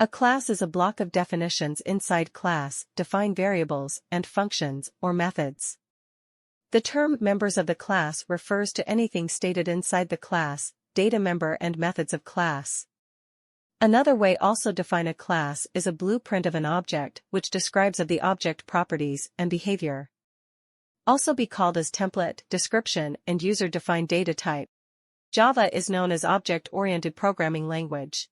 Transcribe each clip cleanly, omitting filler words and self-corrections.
A class is a block of definitions inside class, define variables and functions or methods. The term members of the class refers to anything stated inside the class, data member and methods of class. Another way also define a class is a blueprint of an object which describes of the object properties and behavior. Also be called as template, description, and user-defined data type. Java is known as object-oriented programming language.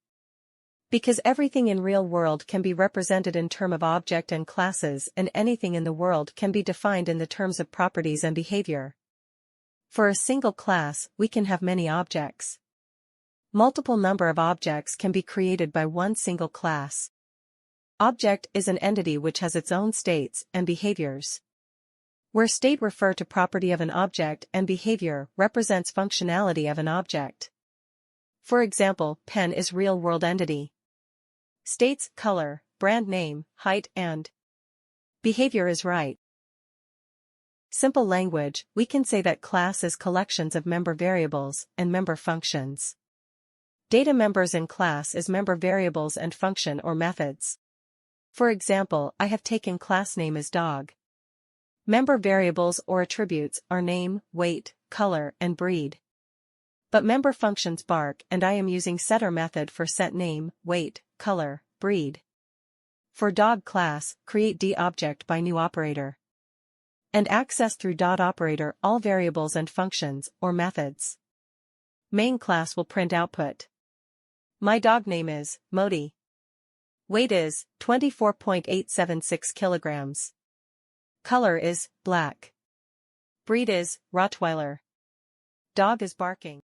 Because everything in real world can be represented in terms of object and classes, and anything in the world can be defined in the terms of properties and behavior. For a single class, we can have many objects. Multiple number of objects can be created by one single class. Object is an entity which has its own states and behaviors. Where state refer to property of an object and behavior represents functionality of an object. For example, pen is real-world entity. States, color, brand name, height and behavior is right. Simple language, we can say that class is collections of member variables and member functions. Data members in class is member variables and function or methods. For example, I have taken class name as dog. Member variables or attributes are name, weight, color, and breed. But member functions bark and I am using setter method for set name, weight, color, breed. For dog class, create d-object by new operator. And access through dot operator all variables and functions or methods. Main class will print output. My dog name is Modi. Weight is 24.876 kilograms. Color is black. Breed is Rottweiler. Dog is barking.